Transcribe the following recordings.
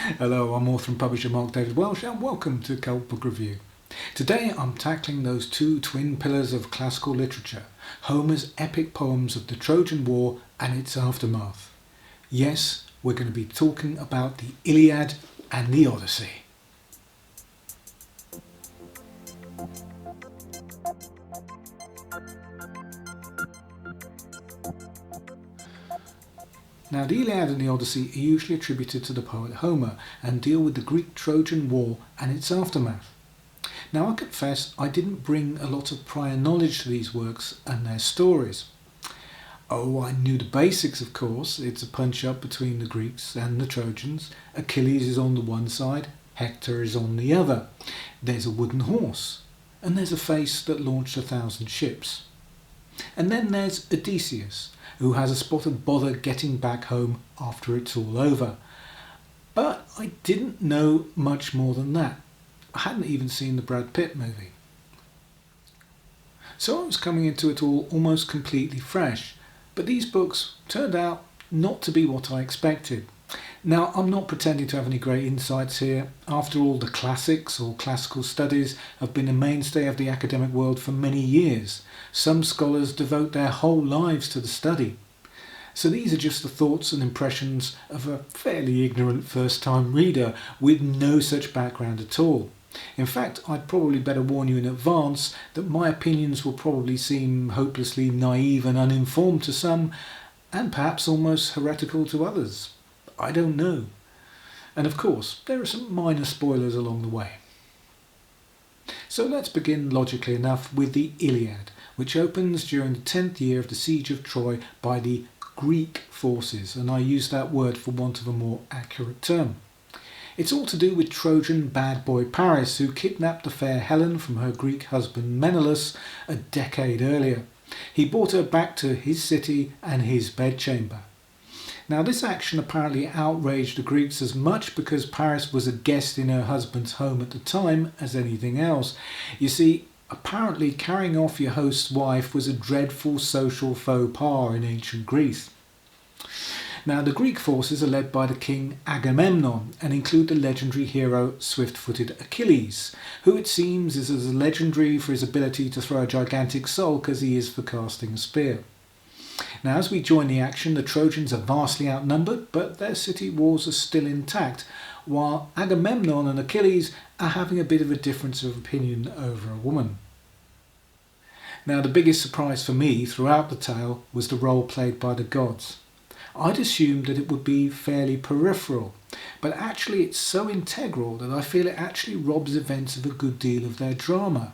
Hello, I'm author and publisher Mark David Welsh and welcome to Cult Book Review. Today I'm tackling those two twin pillars of classical literature, Homer's epic poems of the Trojan War and its aftermath. Yes, we're going to be talking about the Iliad and the Odyssey. Now, the Iliad and the Odyssey are usually attributed to the poet Homer and deal with the Greek-Trojan War and its aftermath. Now, I confess I didn't bring a lot of prior knowledge to these works and their stories. Oh, I knew the basics, of course. It's a punch-up between the Greeks and the Trojans. Achilles is on the one side, Hector is on the other. There's a wooden horse, and there's a face that launched 1,000 ships. And then there's Odysseus, who has a spot of bother getting back home after it's all over. But I didn't know much more than that. I hadn't even seen the Brad Pitt movie. So I was coming into it all almost completely fresh, but these books turned out not to be what I expected. Now, I'm not pretending to have any great insights here. After all, the classics or classical studies have been a mainstay of the academic world for many years. Some scholars devote their whole lives to the study. So these are just the thoughts and impressions of a fairly ignorant first-time reader with no such background at all. In fact, I'd probably better warn you in advance that my opinions will probably seem hopelessly naive and uninformed to some, and perhaps almost heretical to others. I don't know. And of course, there are some minor spoilers along the way. So let's begin logically enough with the Iliad, which opens during the 10th year of the siege of Troy by the Greek forces, and I use that word for want of a more accurate term. It's all to do with Trojan bad boy Paris, who kidnapped the fair Helen from her Greek husband Menelaus a decade earlier. He brought her back to his city and his bedchamber. Now, this action apparently outraged the Greeks as much because Paris was a guest in her husband's home at the time as anything else. You see, apparently carrying off your host's wife was a dreadful social faux pas in ancient Greece. Now, the Greek forces are led by the king Agamemnon and include the legendary hero swift-footed Achilles, who it seems is as legendary for his ability to throw a gigantic sulk as he is for casting a spear. Now, as we join the action, the Trojans are vastly outnumbered, but their city walls are still intact, while Agamemnon and Achilles are having a bit of a difference of opinion over a woman. Now, the biggest surprise for me throughout the tale was the role played by the gods. I'd assumed that it would be fairly peripheral, but actually it's so integral that I feel it actually robs events of a good deal of their drama.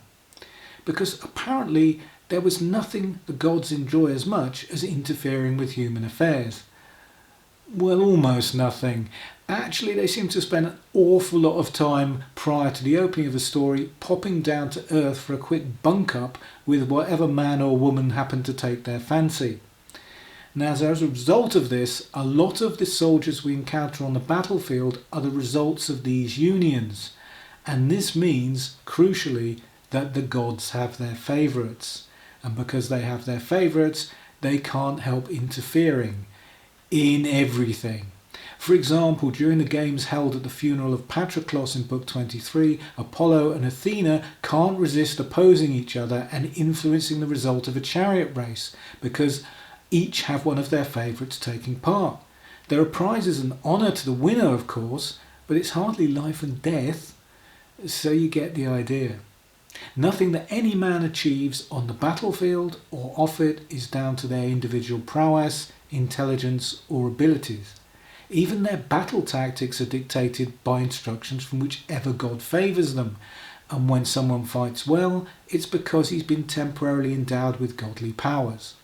Because apparently there was nothing the gods enjoy as much as interfering with human affairs. Well, almost nothing. Actually, they seem to spend an awful lot of time prior to the opening of the story popping down to earth for a quick bunk up with whatever man or woman happened to take their fancy. Now, as a result of this, a lot of the soldiers we encounter on the battlefield are the results of these unions. And this means, crucially, that the gods have their favourites. And because they have their favourites, they can't help interfering in everything. For example, during the games held at the funeral of Patroclus in Book 23, Apollo and Athena can't resist opposing each other and influencing the result of a chariot race, because each have one of their favourites taking part. There are prizes and honour to the winner, of course, but it's hardly life and death, so you get the idea. Nothing that any man achieves on the battlefield or off it is down to their individual prowess, intelligence or abilities. Even their battle tactics are dictated by instructions from whichever god favours them, and when someone fights well, it's because he's been temporarily endowed with godly powers.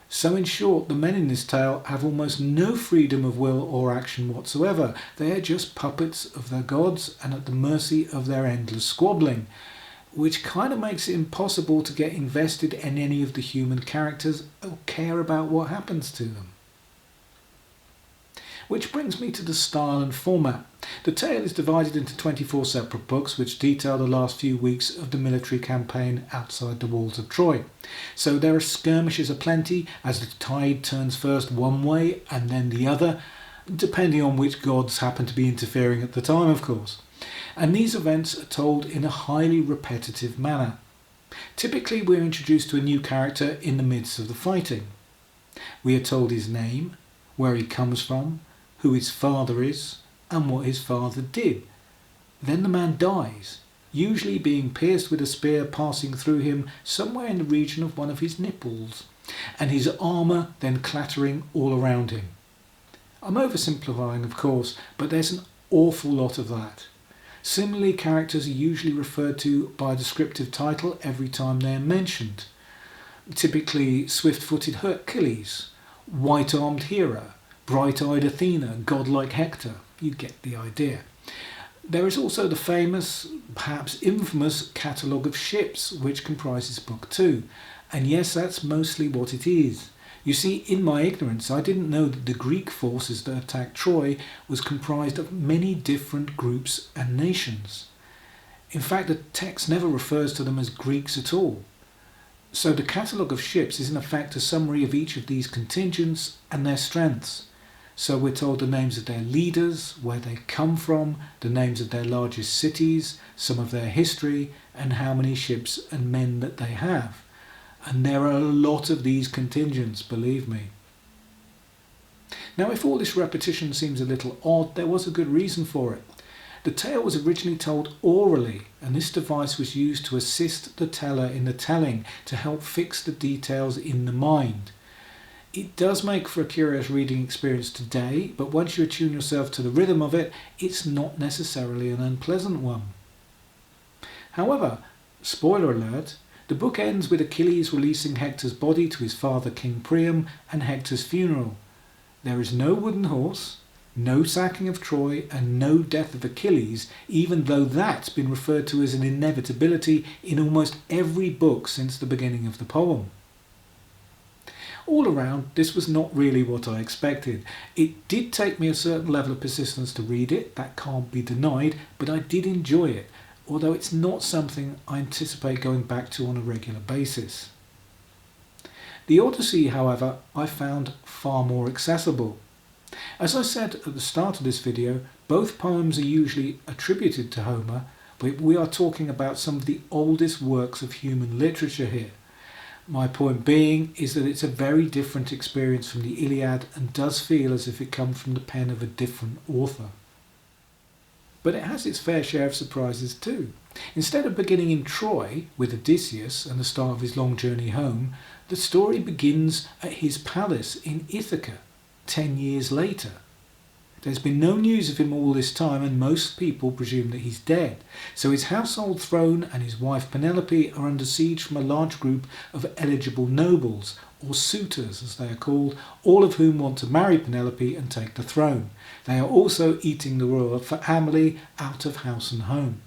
So in short, the men in this tale have almost no freedom of will or action whatsoever. They are just puppets of their gods and at the mercy of their endless squabbling, which kind of makes it impossible to get invested in any of the human characters or care about what happens to them. Which brings me to the style and format. The tale is divided into 24 separate books which detail the last few weeks of the military campaign outside the walls of Troy. So there are skirmishes aplenty as the tide turns first one way and then the other, depending on which gods happen to be interfering at the time, of course. And these events are told in a highly repetitive manner. Typically, we're introduced to a new character in the midst of the fighting. We are told his name, where he comes from, who his father is, and what his father did. Then the man dies, usually being pierced with a spear passing through him somewhere in the region of one of his nipples, and his armour then clattering all around him. I'm oversimplifying, of course, but there's an awful lot of that. Similarly, characters are usually referred to by a descriptive title every time they are mentioned. Typically, swift-footed Achilles, white-armed hero, bright-eyed Athena, godlike Hector. You get the idea. There is also the famous, perhaps infamous, catalogue of ships, which comprises Book 2. And yes, that's mostly what it is. You see, in my ignorance, I didn't know that the Greek forces that attacked Troy was comprised of many different groups and nations. In fact, the text never refers to them as Greeks at all. So the catalogue of ships is in effect a summary of each of these contingents and their strengths. So we're told the names of their leaders, where they come from, the names of their largest cities, some of their history, and how many ships and men that they have. And there are a lot of these contingents, believe me. Now, if all this repetition seems a little odd, there was a good reason for it. The tale was originally told orally, and this device was used to assist the teller in the telling, to help fix the details in the mind. It does make for a curious reading experience today, but once you attune yourself to the rhythm of it, it's not necessarily an unpleasant one. However, spoiler alert, the book ends with Achilles releasing Hector's body to his father King Priam and Hector's funeral. There is no wooden horse, no sacking of Troy, and no death of Achilles, even though that's been referred to as an inevitability in almost every book since the beginning of the poem. All around, this was not really what I expected. It did take me a certain level of persistence to read it, that can't be denied, but I did enjoy it, although it's not something I anticipate going back to on a regular basis. The Odyssey, however, I found far more accessible. As I said at the start of this video, both poems are usually attributed to Homer, but we are talking about some of the oldest works of human literature here. My point being is that it's a very different experience from the Iliad and does feel as if it comes from the pen of a different author. But it has its fair share of surprises too. Instead of beginning in Troy with Odysseus and the start of his long journey home, the story begins at his palace in Ithaca, 10 years later. There's been no news of him all this time, and most people presume that he's dead. So his household throne and his wife Penelope are under siege from a large group of eligible nobles, or suitors as they are called, all of whom want to marry Penelope and take the throne. They are also eating the royal family out of house and home.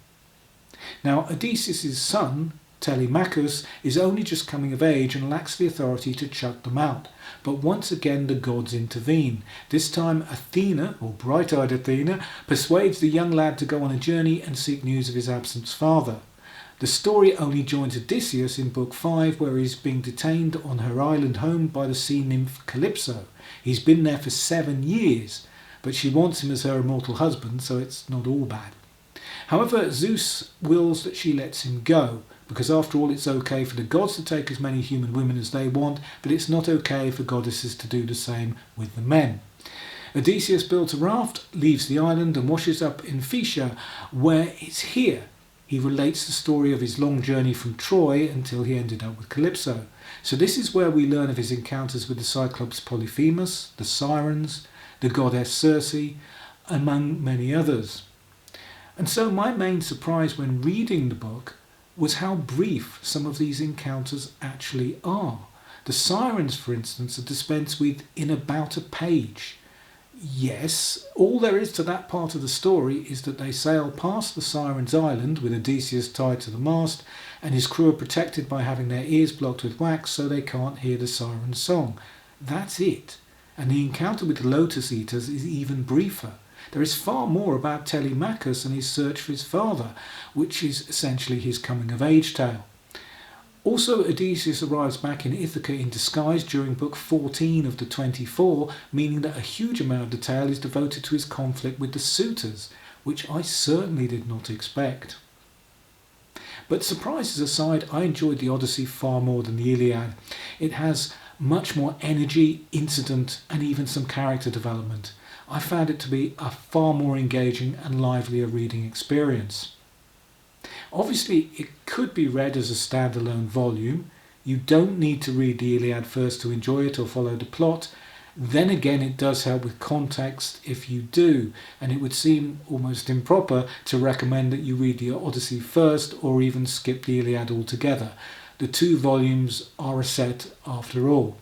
Now, Odysseus' son, Telemachus, is only just coming of age and lacks the authority to chuck them out. But once again the gods intervene. This time Athena, or bright-eyed Athena, persuades the young lad to go on a journey and seek news of his absent father. The story only joins Odysseus in Book 5, where he's being detained on her island home by the sea nymph Calypso. He's been there for 7 years, but she wants him as her immortal husband, so it's not all bad. However, Zeus wills that she lets him go, because after all it's okay for the gods to take as many human women as they want, but it's not okay for goddesses to do the same with the men. Odysseus builds a raft, leaves the island and washes up in Phaeacia, where it's here he relates the story of his long journey from Troy until he ended up with Calypso. So this is where we learn of his encounters with the Cyclops Polyphemus, the Sirens, the goddess Circe, among many others. And so my main surprise when reading the book was how brief some of these encounters actually are. The Sirens, for instance, are dispensed with in about a page. Yes, all there is to that part of the story is that they sail past the Sirens' island with Odysseus tied to the mast, and his crew are protected by having their ears blocked with wax so they can't hear the Sirens' song. That's it. And the encounter with the Lotus Eaters is even briefer. There is far more about Telemachus and his search for his father, which is essentially his coming-of-age tale. Also, Odysseus arrives back in Ithaca in disguise during book 14 of the 24, meaning that a huge amount of the tale is devoted to his conflict with the suitors, which I certainly did not expect. But surprises aside, I enjoyed the Odyssey far more than the Iliad. It has much more energy, incident, and even some character development. I found it to be a far more engaging and livelier reading experience. Obviously, it could be read as a standalone volume. You don't need to read the Iliad first to enjoy it or follow the plot. Then again, it does help with context if you do, and it would seem almost improper to recommend that you read the Odyssey first or even skip the Iliad altogether. The two volumes are a set after all,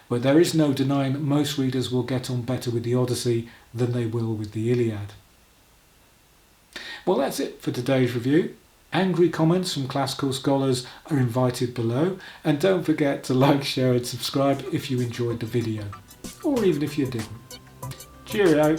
but there is no denying that most readers will get on better with the Odyssey than they will with the Iliad. Well, that's it for today's review. Angry comments from classical scholars are invited below, and don't forget to like, share and subscribe if you enjoyed the video, or even if you didn't. Cheerio!